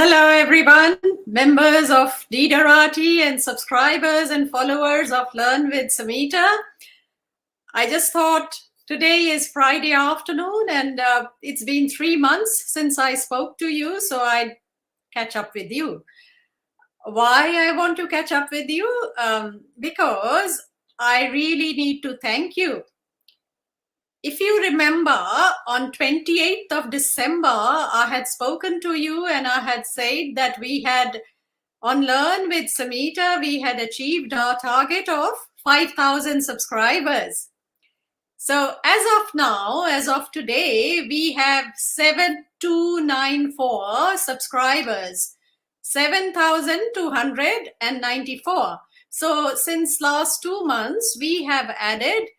Hello, everyone, members of Didarati and subscribers and followers of Learn with Samita. I just thought today is Friday afternoon and it's been 3 months since I spoke to you, so I'd catch up with you. Why I want to catch up with you? Because I really need to thank you. If you remember, on 28th of December, I had spoken to you and I had said that we had, on Learn with Samita, we had achieved our target of 5,000 subscribers. So as of now, as of today, we have 7,294 subscribers, 7,294. So since last 2 months, we have added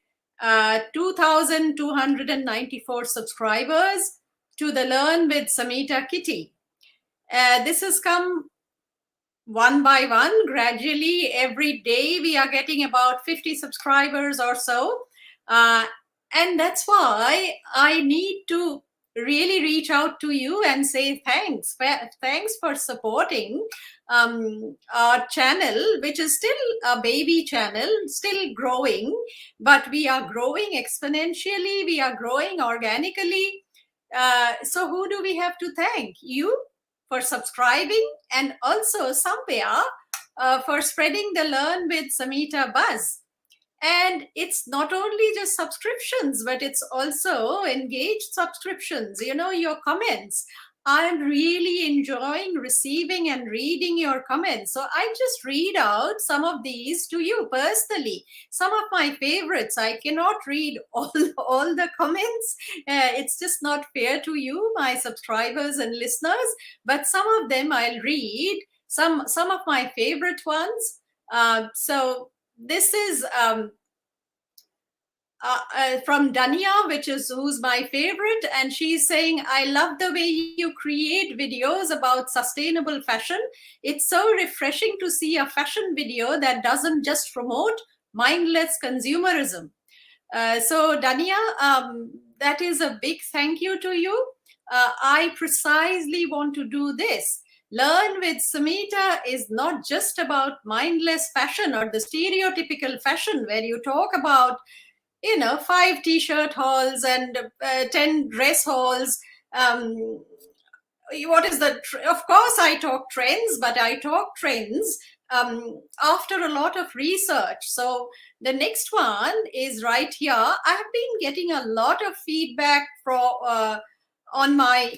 2,294 subscribers to the Learn with Samita kitty. This has come one by one, gradually. Every day we are getting about 50 subscribers or so. And that's why I need to really reach out to you and say thanks. Thanks for supporting our channel, which is still a baby channel, still growing, but we are growing exponentially. We are growing organically. So who do we have to thank? You for subscribing, and also somewhere for spreading the Learn with Samita buzz. And it's not only just subscriptions, but it's also engaged subscriptions, your comments. I'm really enjoying receiving and reading your comments. So I just read out some of these to you personally. Some of my favorites. I cannot read all the comments. It's just not fair to you, my subscribers and listeners. But some of them I'll read, some of my favorite ones. So this is from Dania, who's my favorite, and she's saying, I love the way you create videos about sustainable fashion. It's so refreshing to see a fashion video that doesn't just promote mindless consumerism. So Dania, that is a big thank you to you. I precisely want to do this. Learn with Samita is not just about mindless fashion or the stereotypical fashion where you talk about 5 t-shirt hauls and 10 dress hauls. What is the, of course I talk trends, but I talk trends after a lot of research. So the next one is right here. I have been getting a lot of feedback on my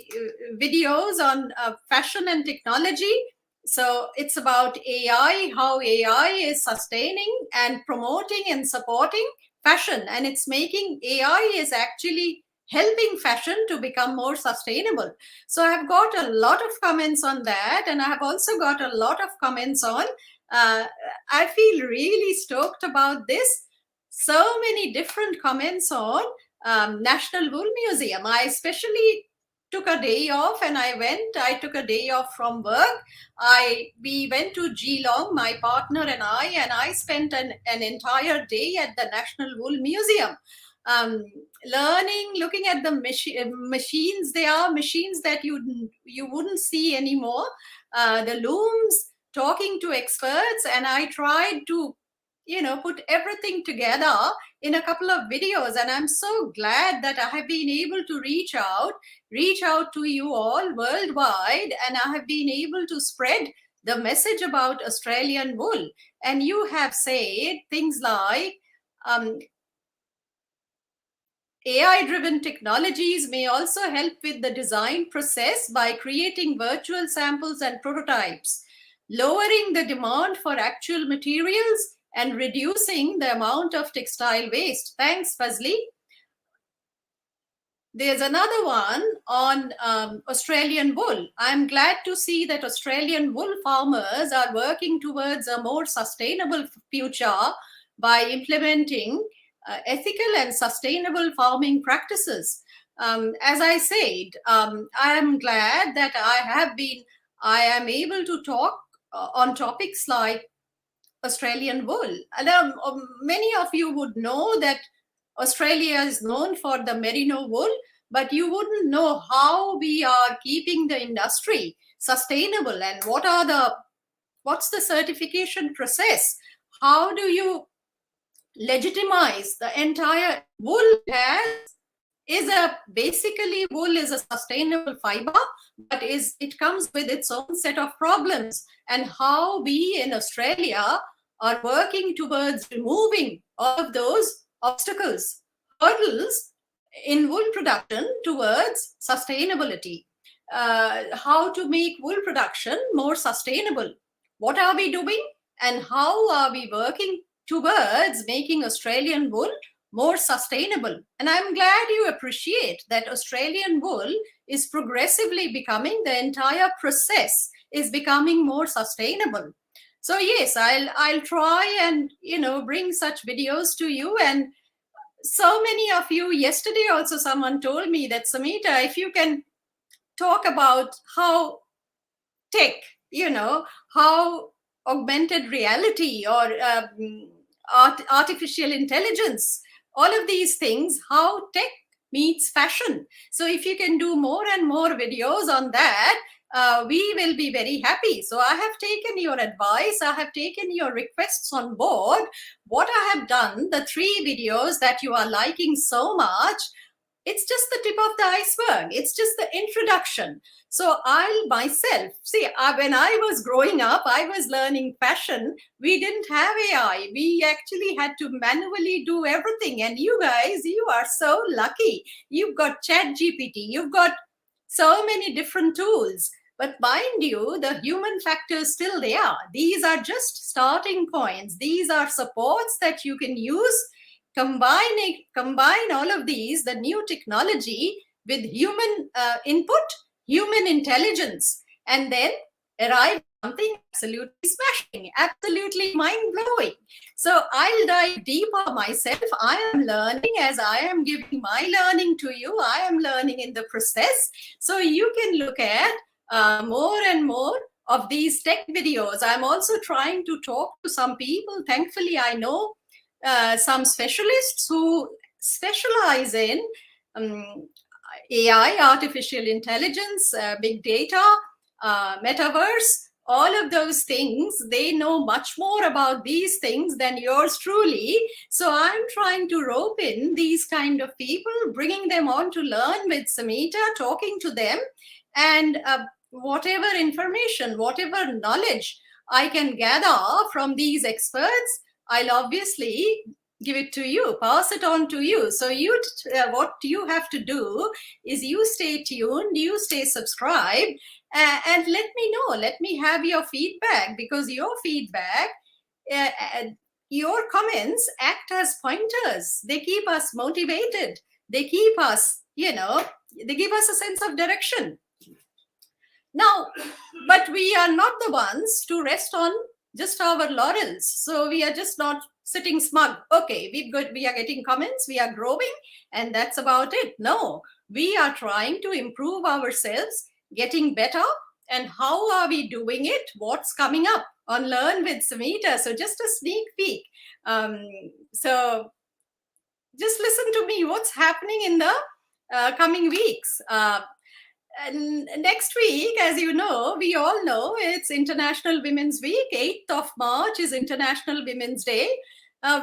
videos on fashion and technology. So it's about AI, how AI is sustaining and promoting and supporting fashion, and it's making AI is actually helping fashion to become more sustainable. So I've got a lot of comments on that, and I have also got a lot of comments on I feel really stoked about this. So many different comments on National Wool Museum. I especially took a day off and I took a day off from work. We went to Geelong, my partner and I spent an entire day at the National Wool Museum, learning, looking at the machines. They are machines that you wouldn't see anymore, the looms, talking to experts, and I tried to put everything together in a couple of videos, and I'm so glad that I have been able to reach out to you all worldwide, and I have been able to spread the message about Australian wool. And you have said things like AI-driven technologies may also help with the design process by creating virtual samples and prototypes, lowering the demand for actual materials and reducing the amount of textile waste. Thanks, Fazli. There's another one on Australian wool. I'm glad to see that Australian wool farmers are working towards a more sustainable future by implementing ethical and sustainable farming practices. As I said, I am glad that I am able to talk on topics like Australian wool. And, many of you would know that Australia is known for the merino wool, but you wouldn't know how we are keeping the industry sustainable, and what's the certification process? How do you legitimize the entire wool basically wool is a sustainable fiber, but it comes with its own set of problems, and how we in Australia are working towards removing all of those obstacles, hurdles in wool production towards sustainability. How to make wool production more sustainable? What are we doing, and how are we working towards making Australian wool more sustainable? And I'm glad you appreciate that Australian wool is progressively becoming, the entire process is becoming more sustainable. So yes, I'll try and bring such videos to you. And so many of you, yesterday also someone told me that, Samita, if you can talk about how tech, how augmented reality or artificial intelligence, all of these things, how tech meets fashion. So if you can do more and more videos on that, we will be very happy. So I have taken your advice, I have taken your requests on board. What I have done, the 3 videos that you are liking so much, it's just the tip of the iceberg. It's just the introduction. So I'll myself, see, when I was growing up, I was learning fashion. We didn't have AI. We actually had to manually do everything. And you guys, you are so lucky. You've got ChatGPT. You've got so many different tools. But mind you, the human factor is still there. These are just starting points. These are supports that you can use. Combine all of these, the new technology, with human input, human intelligence, and then arrive at something absolutely smashing, absolutely mind-blowing. So I'll dive deeper myself. I am learning as I am giving my learning to you. I am learning in the process. So you can look at more and more of these tech videos. I'm also trying to talk to some people. Thankfully, I know some specialists who specialize in AI, artificial intelligence, big data, metaverse, all of those things. They know much more about these things than yours truly. So I'm trying to rope in these kind of people, bringing them on to learn with Samita, talking to them, and whatever information, whatever knowledge I can gather from these experts, I'll obviously give it to you, pass it on to you. So what you have to do is you stay tuned, you stay subscribed, and let me know, let me have your feedback, because your feedback, your comments act as pointers. They keep us motivated. They keep us, they give us a sense of direction. Now, but we are not the ones to rest on just our laurels. So we are just not sitting smug. Okay, we are getting comments, we are growing, and that's about it. No, we are trying to improve ourselves, getting better. And how are we doing it? What's coming up on Learn with Samita? So just a sneak peek. So just listen to me, what's happening in the coming weeks. And next week, as you know, we all know it's International Women's Week. 8th of March is International Women's Day.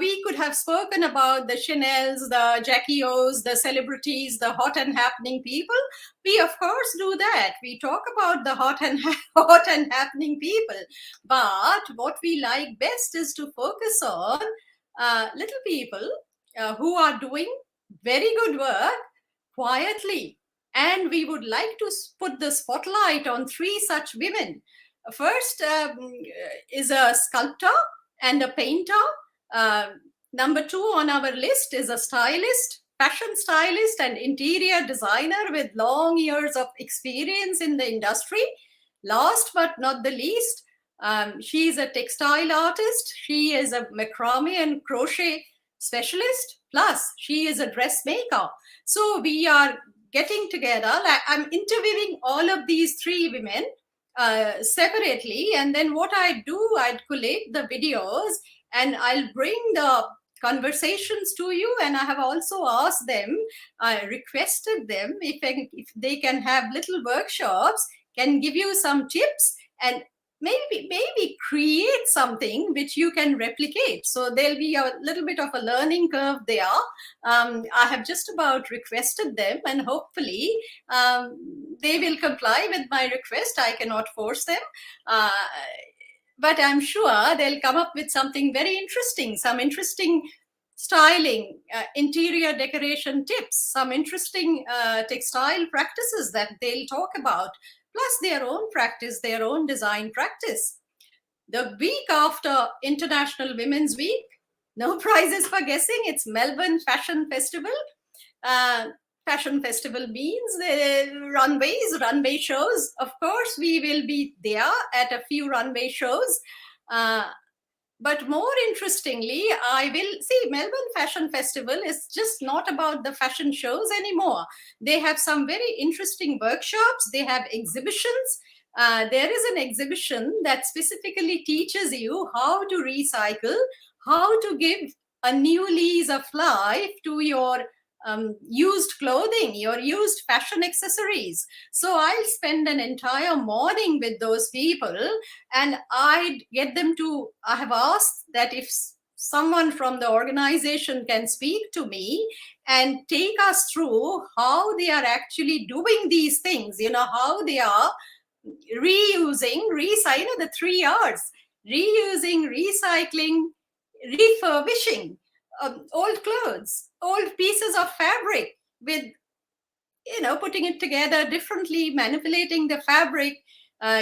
We could have spoken about the Chanels, the Jackie O's, the celebrities, the hot and happening people. We, of course, do that. We talk about the hot and happening people. But what we like best is to focus on little people who are doing very good work quietly. And we would like to put the spotlight on 3 such women. First is a sculptor and a painter. Number 2 on our list is a stylist, fashion stylist and interior designer with long years of experience in the industry. Last but not the least, she is a textile artist. She is a macrame and crochet specialist. Plus, she is a dressmaker. So we are getting together. I'm interviewing all of these 3 women separately, and then what I do, I'd collate the videos and I'll bring the conversations to you. And I have also asked them, I requested them if they can have little workshops can give you some tips and maybe create something which you can replicate. So there'll be a little bit of a learning curve there. I have just about requested them, and hopefully they will comply with my request. I cannot force them. But I'm sure they'll come up with something very interesting, some interesting styling, interior decoration tips, some interesting textile practices that they'll talk about, plus their own practice, their own design practice. The week after International Women's Week, no prizes for guessing, it's Melbourne Fashion Festival. Fashion festival means runways, runway shows. Of course, we will be there at a few runway shows. But more interestingly, I will see Melbourne Fashion Festival is just not about the fashion shows anymore. They have some very interesting workshops. They have exhibitions. There is an exhibition that specifically teaches you how to recycle, how to give a new lease of life to your used clothing, your used fashion accessories. So I'll spend an entire morning with those people, and I'd get them to, I have asked that if someone from the organization can speak to me and take us through how they are actually doing these things, how they are reusing, the 3 R's: reusing, recycling, refurbishing old clothes, old pieces of fabric with, putting it together differently, manipulating the fabric,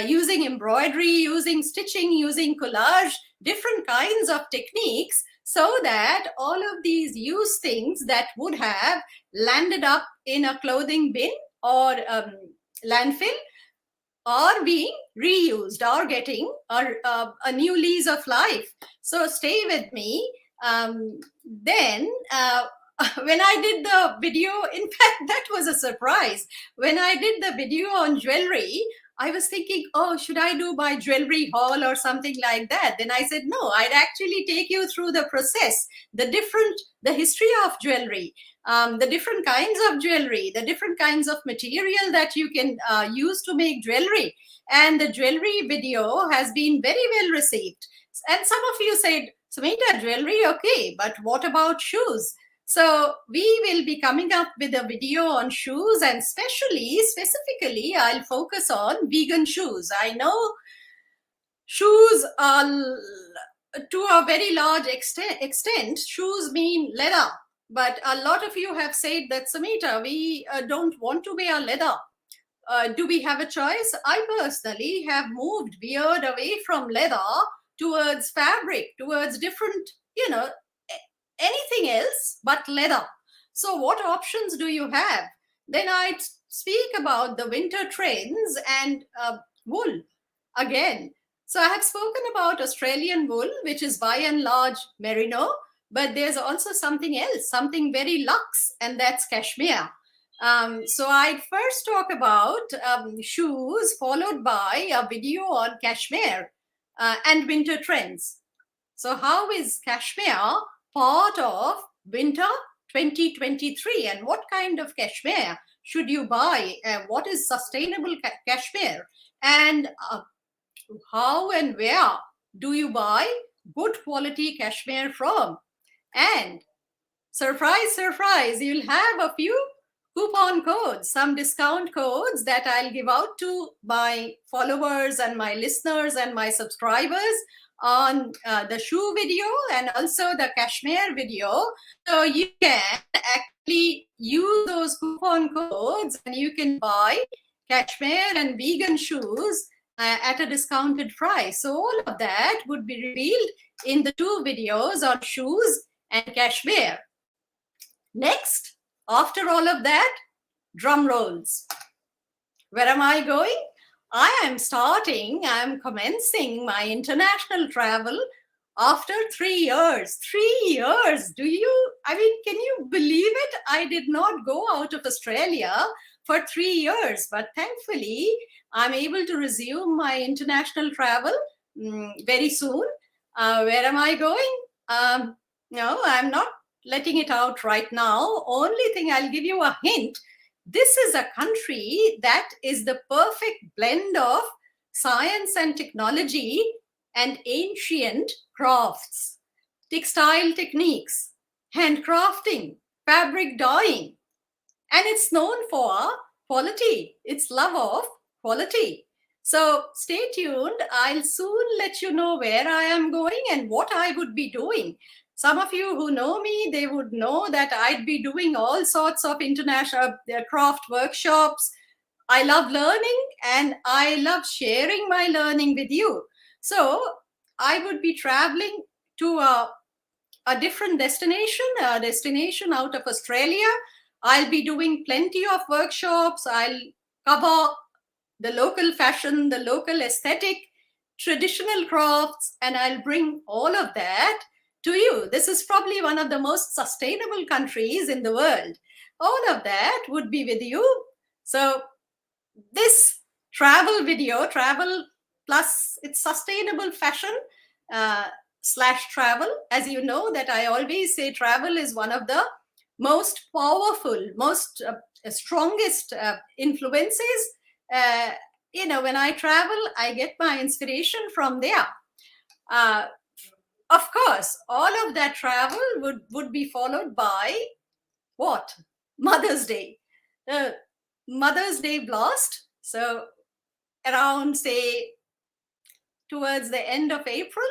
using embroidery, using stitching, using collage, different kinds of techniques, so that all of these used things that would have landed up in a clothing bin or landfill are being reused or getting a new lease of life. So stay with me. Then when I did the video, in fact, that was a surprise. When I did the video on jewelry, I was thinking, oh, should I do my jewelry haul or something like that? Then I said, no, I'd actually take you through the process, the history of jewelry, the different kinds of jewelry, the different kinds of material that you can use to make jewelry. And the jewelry video has been very well received. And some of you said, Samita, jewelry, okay, but what about shoes? So we will be coming up with a video on shoes, and specifically, I'll focus on vegan shoes. I know shoes are, to a very large extent, shoes mean leather. But a lot of you have said that, Samita, we don't want to wear leather. Do we have a choice? I personally have veered away from leather towards fabric, towards different, anything else but leather. So what options do you have? Then I'd speak about the winter trends and wool again. So I have spoken about Australian wool, which is by and large merino, but there's also something else, something very luxe, and that's cashmere. So I'd first talk about shoes, followed by a video on cashmere and winter trends. So how is cashmere part of winter 2023, and what kind of cashmere should you buy? What is sustainable cashmere? And how and where do you buy good quality cashmere from? And surprise, surprise, you'll have a few coupon codes, some discount codes that I'll give out to my followers and my listeners and my subscribers on the shoe video and also the cashmere video. So you can actually use those coupon codes and you can buy cashmere and vegan shoes at a discounted price. So all of that would be revealed in the 2 videos on shoes and cashmere. Next, after all of that, drum rolls. Where am I going? I'm commencing my international travel after 3 years. 3 years. Can you believe it? I did not go out of Australia for 3 years, but thankfully I'm able to resume my international travel very soon. Where am I going? No, I'm not letting it out right now. Only thing, I'll give you a hint. this is a country that is the perfect blend of science and technology and ancient crafts, textile techniques, handcrafting, fabric dyeing, and it's known for quality, its love of quality. So stay tuned. I'll soon let you know where I am going and what I would be doing. Some of you who know me, they would know that I'd be doing all sorts of international craft workshops. I love learning and I love sharing my learning with you. So I would be traveling to a different destination, a destination out of Australia. I'll be doing plenty of workshops. I'll cover the local fashion, the local aesthetic, traditional crafts, and I'll bring all of that to you. This is probably one of the most sustainable countries in the world. All of that would be with you. So this travel video, travel plus it's sustainable fashion slash travel. As you know that I always say travel is one of the most powerful, most strongest influences. When I travel, I get my inspiration from there. Of course, all of that travel would be followed by what? Mother's Day. Mother's Day blast. So around, say, towards the end of April,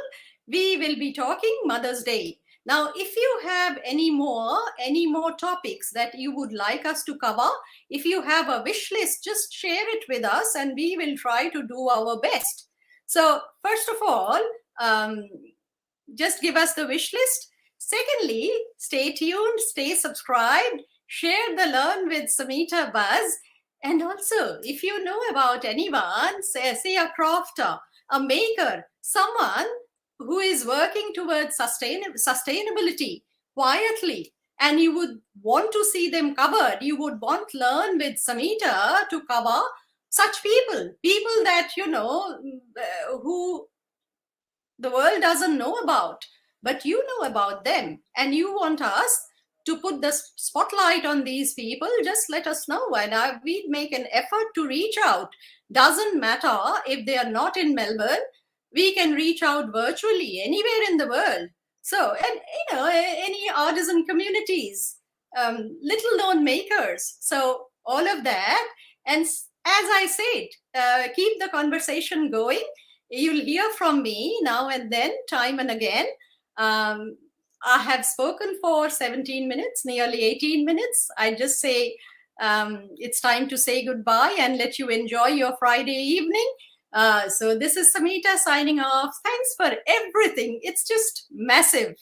we will be talking Mother's Day. Now, if you have any more topics that you would like us to cover, if you have a wish list, just share it with us and we will try to do our best. So first of all, just give us the wish list. Secondly, stay tuned, stay subscribed, share the Learn with Samita buzz. And also, if you know about anyone, say a crafter, a maker, someone who is working towards sustainability quietly, and you would want to see them covered, you would want Learn with Samita to cover such people that, who the world doesn't know about, but you know about them, and you want us to put the spotlight on these people. Just let us know, and we'd make an effort to reach out. Doesn't matter if they are not in Melbourne, we can reach out virtually anywhere in the world. So, and any artisan communities, little known makers. So all of that. And as I said, keep the conversation going. You'll hear from me now and then, time and again. I have spoken for 17 minutes, nearly 18 minutes. I just say it's time to say goodbye and let you enjoy your Friday evening. So this is Samita signing off. Thanks for everything. It's just massive.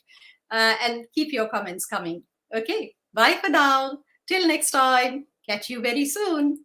And keep your comments coming. Okay, bye for now. Till next time. Catch you very soon.